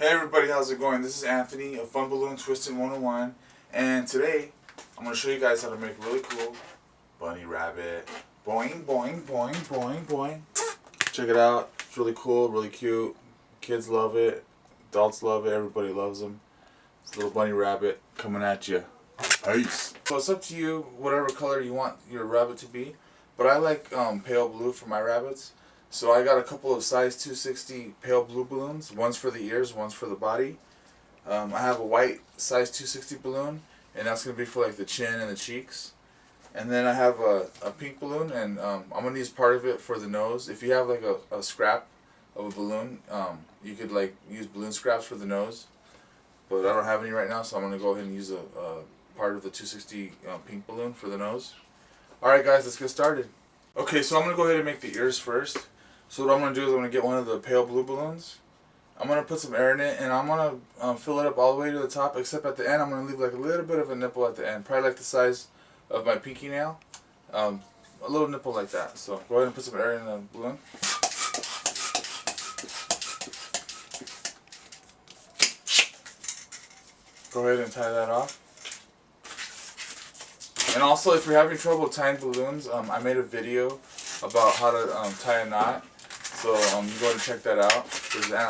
Hey everybody, how's it going? This is Anthony of Fun Balloon Twisted 101, and today I'm going to show you guys how to make really cool bunny rabbit. Boing, boing, boing, boing, boing. Check it out. It's really cool, really cute. Kids love it. Adults love it. Everybody loves them. It's a little bunny rabbit coming at you. Peace. So it's up to you, whatever color you want your rabbit to be. But I like pale blue for my rabbits. So I got a couple of size 260 pale blue balloons. One's for the ears, one's for the body. I have a white size 260 balloon, and that's going to be for like the chin and the cheeks. And then I have a pink balloon, and I'm going to use part of it for the nose. If you have like a scrap of a balloon, you could like use balloon scraps for the nose. But I don't have any right now, so I'm going to go ahead and use a part of the 260 pink balloon for the nose. Alright guys, let's get started. Okay, so I'm going to go ahead and make the ears first. So what I'm going to do is I'm going to get one of the pale blue balloons. I'm going to put some air in it, and I'm going to fill it up all the way to the top, except at the end I'm going to leave like a little bit of a nipple at the end, probably like the size of my pinky nail. A little nipple like that. So go ahead and put some air in the balloon. Go ahead and tie that off. And also, if you're having trouble tying balloons, I made a video about how to tie a knot. So you go ahead and check that out.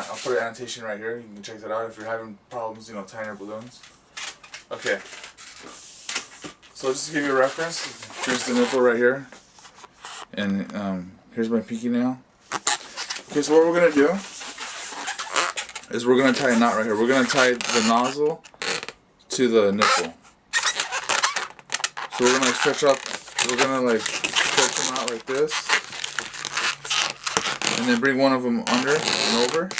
I'll put an annotation right here. You can check that out if you're having problems, tying your balloons. Okay. So just to give you a reference, here's the nipple right here, and here's my pinky nail. Okay, so what we're gonna do is we're gonna tie a knot right here. We're gonna tie the nozzle to the nipple. So we're gonna stretch up. We're gonna like stretch them out like this. And then bring one of them under and over. Go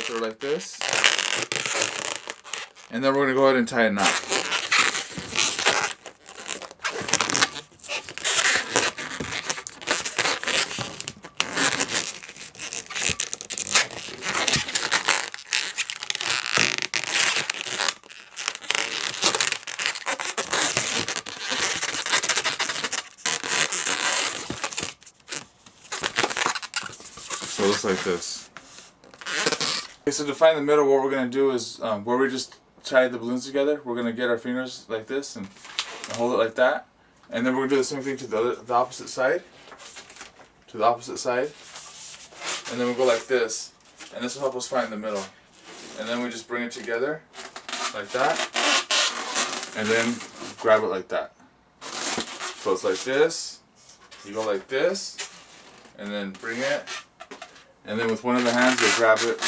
through like this. And then we're going to go ahead and tie a knot. So it looks like this. Okay, so to find the middle, what we're going to do is where we just tied the balloons together, we're going to get our fingers like this and hold it like that. And then we're going to do the same thing to the opposite side. To the opposite side. And then we'll go like this. And this will help us find the middle. And then we just bring it together like that. And then grab it like that. So it's like this. You go like this. And then bring it. And then with one of the hands, you'll grab it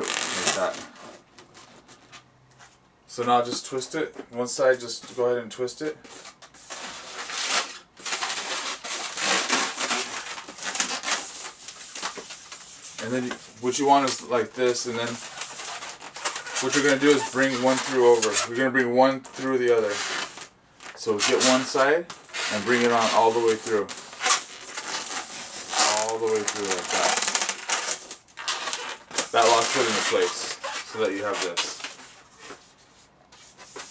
like that. So now just twist it. One side, just go ahead and twist it. And then what you want is like this, and then what you're going to do is bring one through over. You're going to bring one through the other. So get one side and bring it on all the way through. All the way through like that. That locks it into place so that you have this.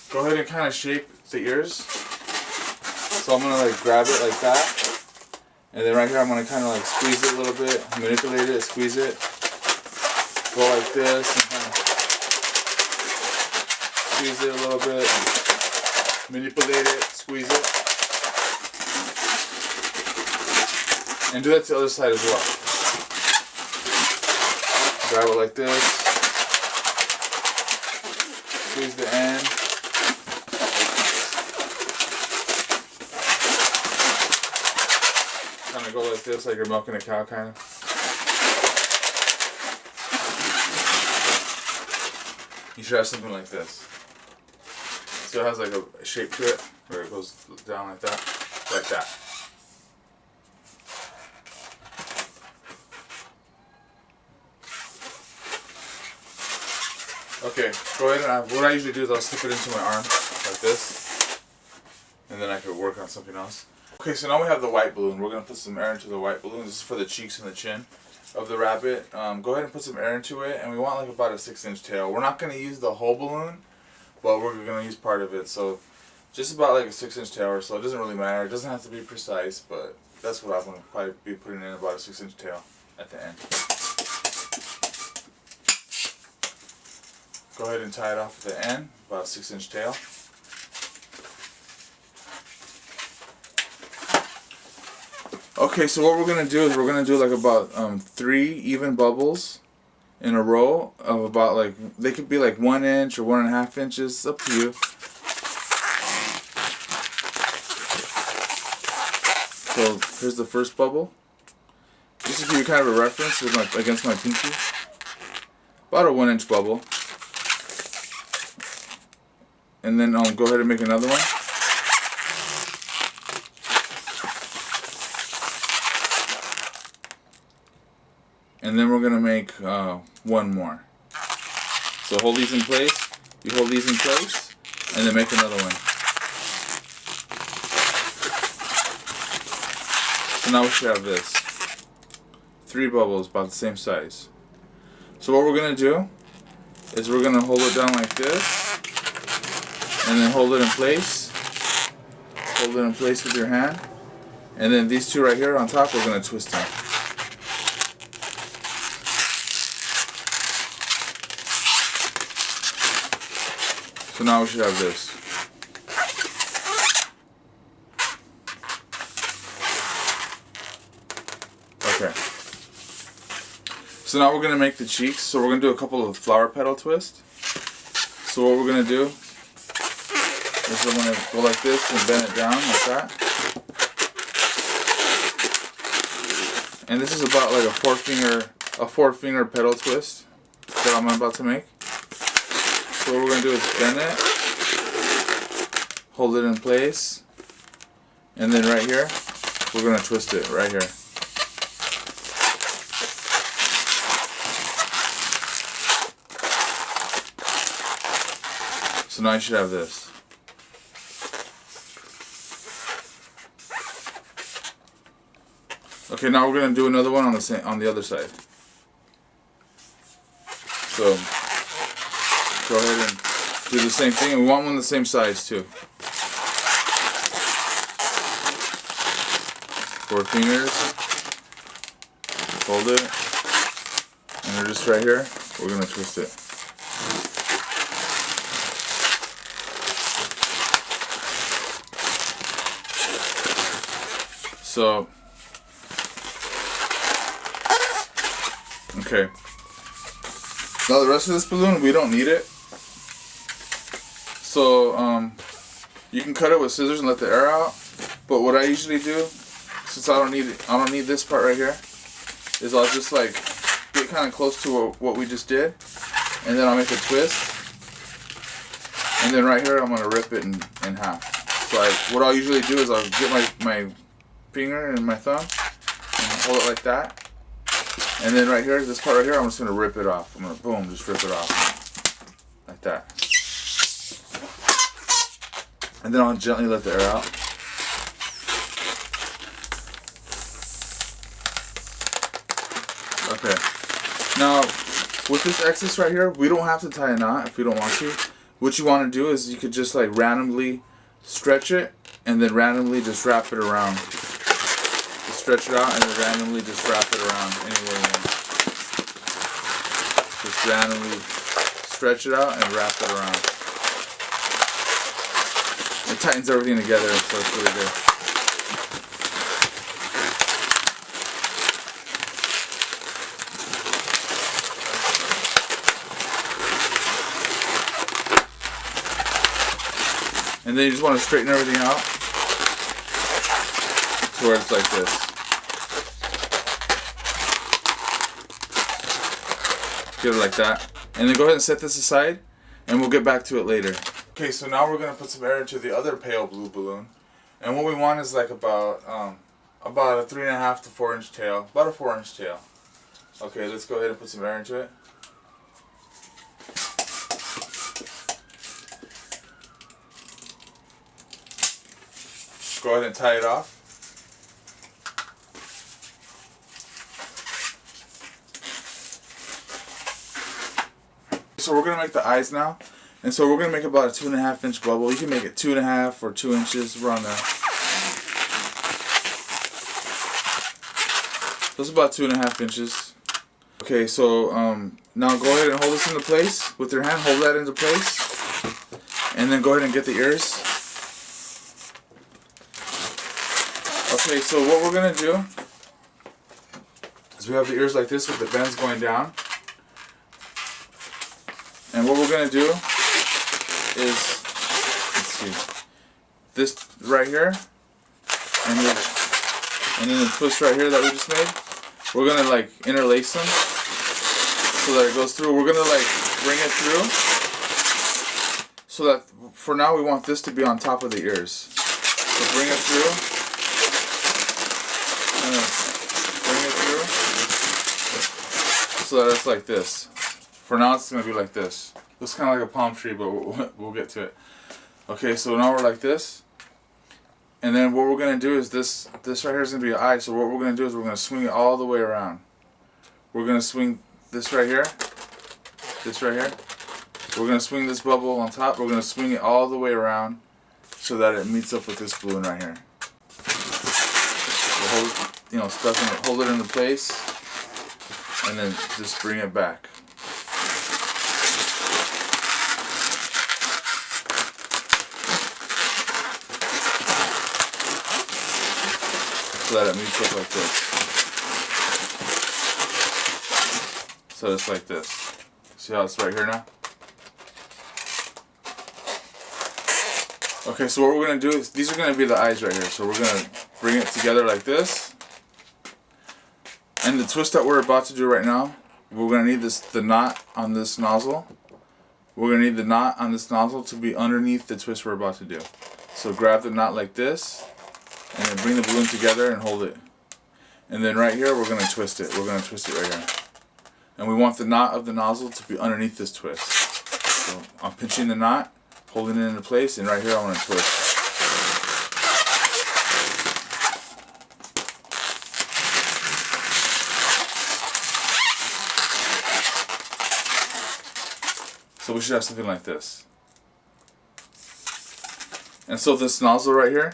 Go ahead and kind of shape the ears. So I'm going to like grab it like that. And then right here I'm going to kind of like squeeze it a little bit, manipulate it, squeeze it. Go like this and kind of squeeze it a little bit, and manipulate it, squeeze it. And do that to the other side as well. Grab it like this. Squeeze the end. Kind of go like this, like you're milking a cow, kind of. You should have something like this. So it has like a shape to it, where it goes down like that. Like that. Okay, go ahead and what I usually do is I'll slip it into my arm like this, and then I could work on something else. Okay, so now we have the white balloon. We're going to put some air into the white balloon. This is for the cheeks and the chin of the rabbit. Go ahead and put some air into it, and we want like about a 6-inch tail. We're not going to use the whole balloon, but we're going to use part of it. So just about like a 6-inch tail or so. It doesn't really matter. It doesn't have to be precise, but that's what I'm going to probably be putting in, about a 6-inch tail at the end. Go ahead and tie it off at the end, about a 6-inch tail. Okay, so what we're going to do is we're going to do like about 3 even bubbles in a row of about like, they could be like 1 inch or 1.5 inches, it's up to you. So here's the first bubble. Just to give you kind of a reference with my, against my pinky. About a 1-inch bubble. And then I'll go ahead and make another one. And then we're going to make one more. So hold these in place, you hold these in place, and then make another one. So now we should have this. 3 bubbles about the same size. So what we're going to do is we're going to hold it down like this, and then hold it in place. Hold it in place with your hand. And then these 2 right here on top, we're going to twist them. So now we should have this. Okay. So now we're going to make the cheeks. So we're going to do a couple of flower petal twists. So what we're going to do is we're going to go like this and bend it down like that. And this is about like a four finger petal twist that I'm about to make. So what we're going to do is bend it, hold it in place, and then right here, we're going to twist it right here. So now you should have this. Okay, now we're going to do another one on the other side. So go ahead and do the same thing, and we want one the same size too. 4 fingers, hold it, and they're just right here. We're going to twist it. So, okay. Now the rest of this balloon, we don't need it. So, you can cut it with scissors and let the air out. But what I usually do, since I don't need this part right here, is I'll just like get kind of close to what we just did, and then I'll make a twist, and then right here I'm gonna rip it in half. So what I'll usually do is I'll get my finger and my thumb and hold it like that, and then right here, this part right here, I'm just gonna rip it off. I'm gonna boom, just rip it off like that. And then I'll gently let the air out. Okay. Now, with this excess right here, we don't have to tie a knot if we don't want to. What you want to do is you could just like randomly stretch it and then randomly just wrap it around. Just stretch it out and then randomly just wrap it around anywhere you want. Just randomly stretch it out and wrap it around. It tightens everything together, so it's really good. And then you just want to straighten everything out to where it's like this. Get it like that. And then go ahead and set this aside, and we'll get back to it later. Okay, so now we're going to put some air into the other pale blue balloon. And what we want is like about a 3.5 to 4 inch tail. About a 4 inch tail. Okay, let's go ahead and put some air into it. Go ahead and tie it off. So we're going to make the eyes now. And so we're going to make about a 2.5 inch bubble. You can make it 2.5 or 2 inches, around there. So it's about 2.5 inches. Okay, so now go ahead and hold this into place with your hand. Hold that into place. And then go ahead and get the ears. Okay, so what we're going to do is we have the ears like this with the bends going down. And what we're going to do is, let's see, this right here, and then the twist right here that we just made. We're gonna like interlace them so that it goes through. We're gonna like bring it through so that for now we want this to be on top of the ears. So bring it through, and bring it through so that it's like this. For now it's gonna be like this. Looks kind of like a palm tree, but we'll get to it. Okay, so now we're like this, and then what we're gonna do is this right here is gonna be an eye. So what we're gonna do is we're gonna swing it all the way around. We're gonna swing this right here, this right here. We're gonna swing this bubble on top. We're gonna swing it all the way around so that it meets up with this balloon right here. So hold, hold it into place, and then just bring it back. So that it meets up like this. So it's like this. See how it's right here now? Okay, so what we're going to do is, these are going to be the eyes right here. So we're going to bring it together like this. And the twist that we're about to do right now, we're going to need the knot on this nozzle. We're going to need the knot on this nozzle to be underneath the twist we're about to do. So grab the knot like this, and then bring the balloon together and hold it. And then right here we're going to twist it. We're going to twist it right here. And we want the knot of the nozzle to be underneath this twist. So I'm pinching the knot, holding it into place, and right here I want to twist. So we should have something like this. And so this nozzle right here,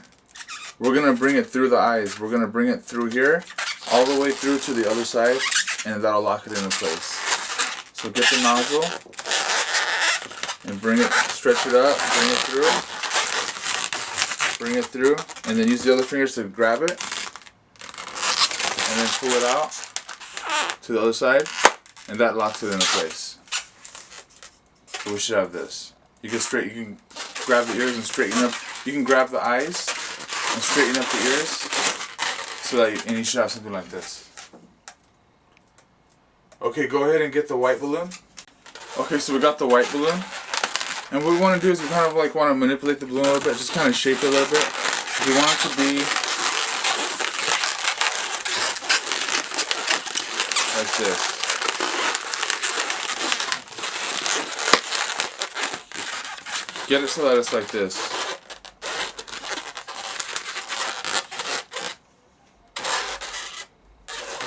we're going to bring it through the eyes. We're going to bring it through here, all the way through to the other side, and that'll lock it into place. So get the nozzle, and bring it, stretch it up, bring it through, and then use the other fingers to grab it, and then pull it out to the other side, and that locks it into place. So we should have this. You can grab the ears and straighten up. You can grab the eyes and straighten up the ears, so that and you should have something like this. Okay, go ahead and get the white balloon. Okay, so we got the white balloon, and what we want to do is we kind of like want to manipulate the balloon a little bit, just kind of shape it a little bit. We want it to be like this. Get it so that it's like this.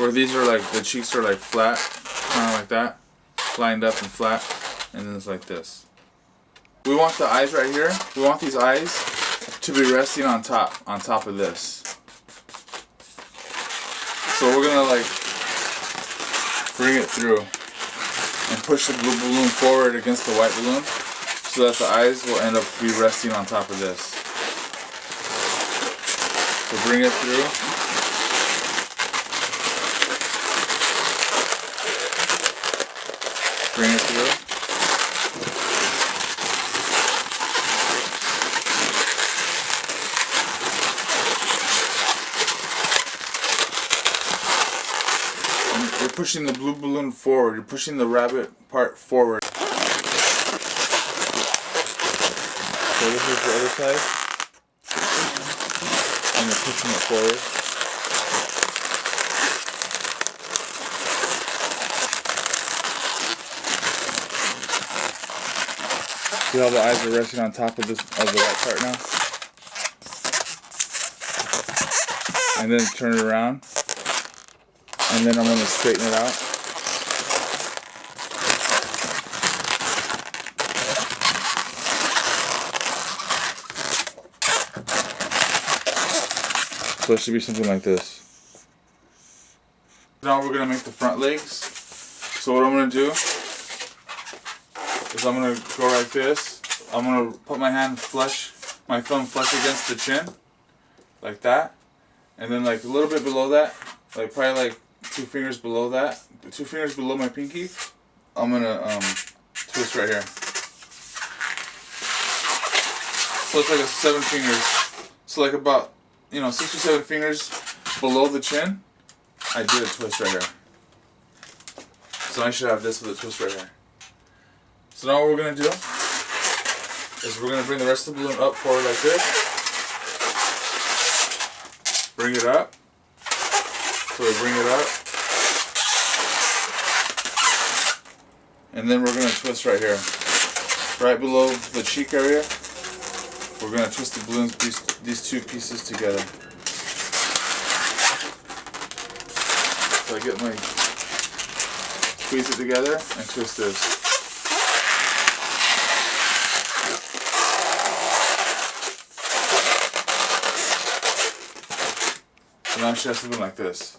Where these are like, the cheeks are like flat, kind of like that, lined up and flat, and then it's like this. We want the eyes right here, we want these eyes to be resting on top of this. So we're gonna like bring it through and push the blue balloon forward against the white balloon so that the eyes will end up be resting on top of this. So bring it through. Bring it through. And you're pushing the blue balloon forward. You're pushing the rabbit part forward. So this is the other side. And you're pushing it forward. See how the eyes are resting on top of the white part now? And then turn it around. And then I'm going to straighten it out. So it should be something like this. Now we're gonna make the front legs. So what I'm gonna do is I'm gonna go like this. I'm gonna put my hand flush, my thumb flush against the chin, like that, and then like a little bit below that, like probably like 2 fingers below that, 2 fingers below my pinky. I'm gonna twist right here. So it's like a 7 fingers. So like about 6 or 7 fingers below the chin. I did a twist right here. So I should have this with a twist right here. So now what we're gonna do is we're gonna bring the rest of the balloon up forward like this. Bring it up. So we bring it up. And then we're gonna twist right here. Right below the cheek area. We're gonna twist the balloons, these 2 pieces together. So I get my, squeeze it together and twist this. So now she has something like this.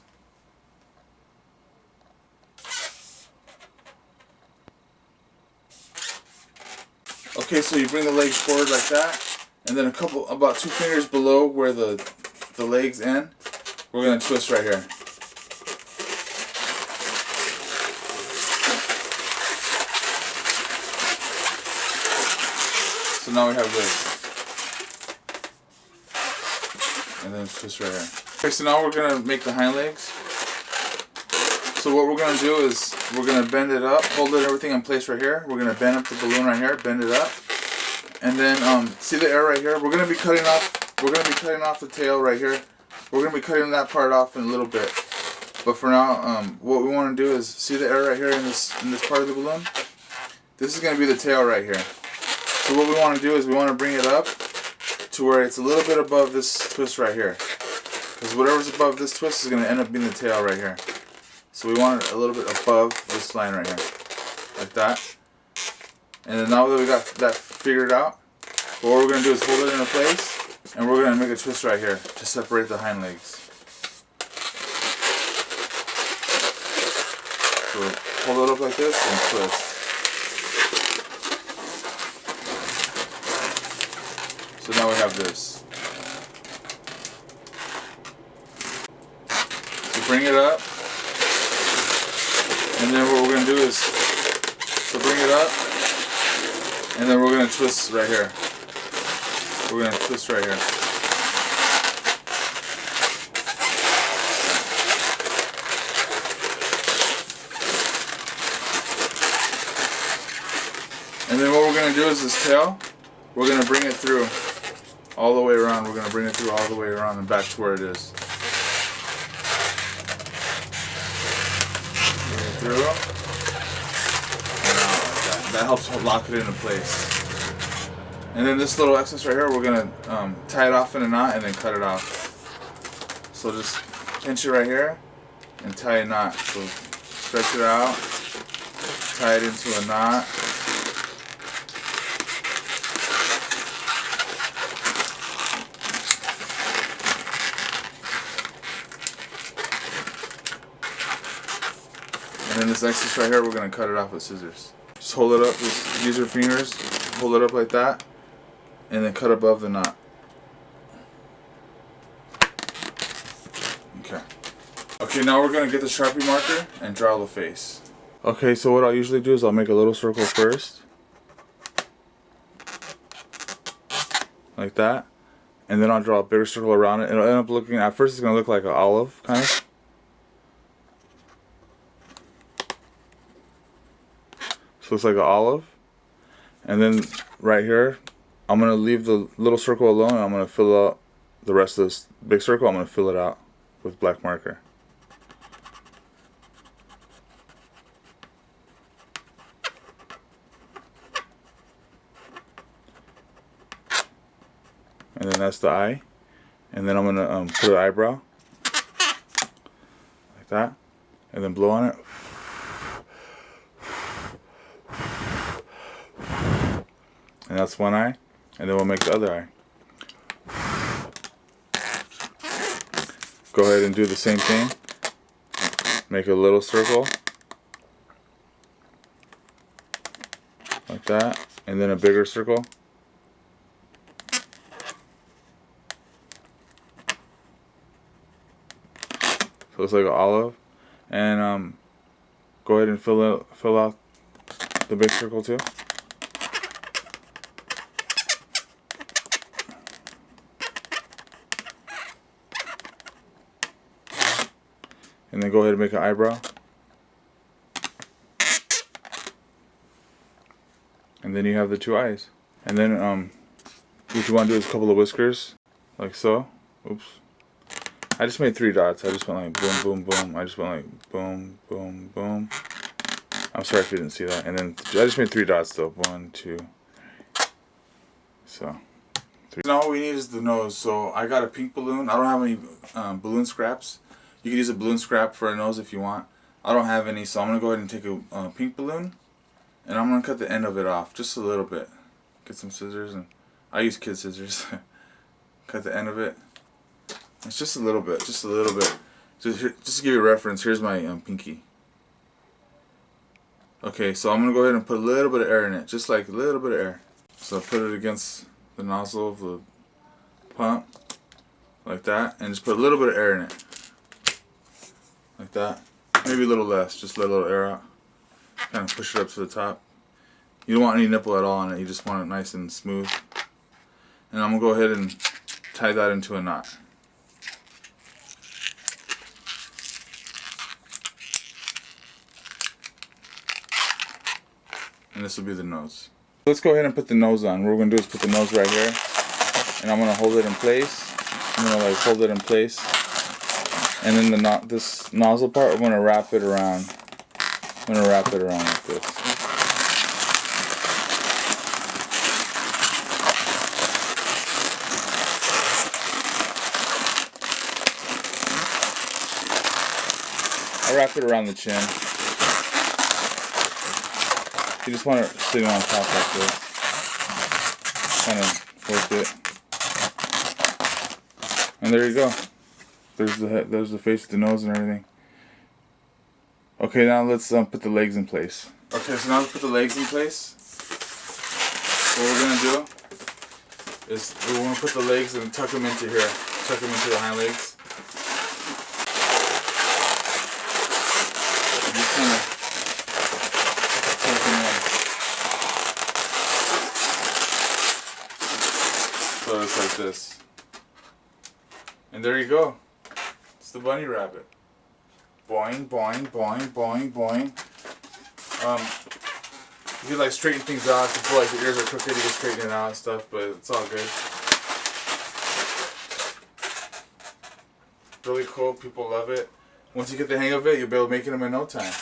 Okay, so you bring the legs forward like that, and then about 2 fingers below where the legs end, we're gonna twist right here. So now we have this, and then twist right here. Okay, so now we're gonna make the hind legs. So what we're gonna do is we're gonna bend it up, hold everything in place right here. We're gonna bend up the balloon right here, bend it up, and then see the air right here. We're gonna be cutting off. We're gonna be cutting off the tail right here. We're gonna be cutting that part off in a little bit. But for now, what we want to do is see the air right here in this part of the balloon. This is gonna be the tail right here. So what we want to do is we want to bring it up to where it's a little bit above this twist right here. Because whatever's above this twist is going to end up being the tail right here. So we want it a little bit above this line right here. Like that. And then now that we got that figured out, what we're going to do is hold it in place. And we're going to make a twist right here to separate the hind legs. So hold it up like this and twist. So now we have this. So bring it up. And then what we're going to do is, so bring it up. And then we're going to twist right here. We're going to twist right here. And then what we're going to do is this tail, we're going to bring it through. All the way around, we're going to bring it through all the way around and back to where it is. Bring it through. And out like that. That helps lock it into place. And then this little excess right here, we're going to tie it off in a knot and then cut it off. So just pinch it right here and tie a knot. So stretch it out, tie it into a knot. And then this excess right here, we're going to cut it off with scissors. Just hold it up, just use your fingers, hold it up like that, and then cut above the knot. Okay. Okay, now we're going to get the Sharpie marker and draw the face. Okay, so what I'll usually do is I'll make a little circle first. Like that. And then I'll draw a bigger circle around it. It'll end up looking, at first it's going to look like an olive, kind of. So it's like an olive, and then right here I'm going to leave the little circle alone and I'm going to fill out the rest of this big circle. I'm going to fill it out with black marker. And then that's the eye, and then I'm going to put an eyebrow like that and then blow on it. And that's one eye, and then we'll make the other eye. go ahead and do the same thing. Make a little circle. Like that. And then a bigger circle. So it's like an olive. And go ahead and fill out the big circle too. And then go ahead and make an eyebrow. And then you have the two eyes. And then what you want to do is a couple of whiskers, like so. Oops. I just made 3 dots. I just went like boom, boom, boom. I just went like boom, boom, boom. I'm sorry if you didn't see that. And then I just made 3 dots though. 1, 2. So 3. Now all we need is the nose. So I got a pink balloon. I don't have any balloon scraps. You can use a balloon scrap for a nose if you want. I don't have any, so I'm gonna go ahead and take a pink balloon, and I'm gonna cut the end of it off just a little bit. Get some scissors, and I use kid scissors. Cut the end of it. It's just a little bit, just a little bit. Just to give you a reference, here's my pinky. Okay, so I'm gonna go ahead and put a little bit of air in it, just like a little bit of air. So put it against the nozzle of the pump, like that, and just put a little bit of air in it, like that. Maybe a little less, just let a little air out. Kind of push it up to the top. You don't want any nipple at all on it, you just want it nice and smooth. And I'm gonna go ahead and tie that into a knot. And this will be the nose. Let's go ahead and put the nose on. What we're going to do is put the nose right here. And I'm going to hold it in place. I'm going to like hold it in place. And then this nozzle part, we're going to wrap it around. I'm going to wrap it around like this. I wrap it around the chin. You just want it sitting on top like this. Kind of work it. And there you go. There's the head, there's the face, the nose, and everything. Okay, now let's put the legs in place. Okay, so now let's put the legs in place. What we're gonna do is we want to put the legs and tuck them into here. Tuck them into the hind legs. And just kind of so it's like this. And there you go. It's the bunny rabbit. Boing, boing, boing, boing, boing. You can like straighten things out. If you feel like the ears are crooked, you can straighten it out and stuff, but it's all good. Really cool. People love it. Once you get the hang of it, you'll be able to make them in no time.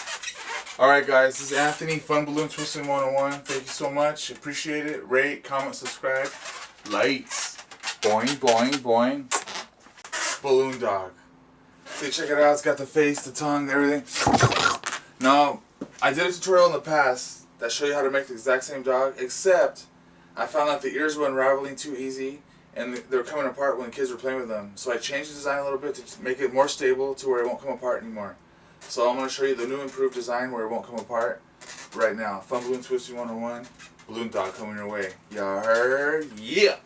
Alright guys, this is Anthony, Fun Balloon Twisting 101. Thank you so much. Appreciate it. Rate, comment, subscribe. Lights. Boing, boing, boing. Balloon dog. See, check it out. It's got the face, the tongue, everything. Now, I did a tutorial in the past that showed you how to make the exact same dog, except I found out the ears were unraveling too easy and they were coming apart when the kids were playing with them. So I changed the design a little bit to make it more stable to where it won't come apart anymore. So I'm going to show you the new improved design where it won't come apart right now. Fun Balloon Twisting 101. Balloon dog coming your way. Y'all heard? Yeah!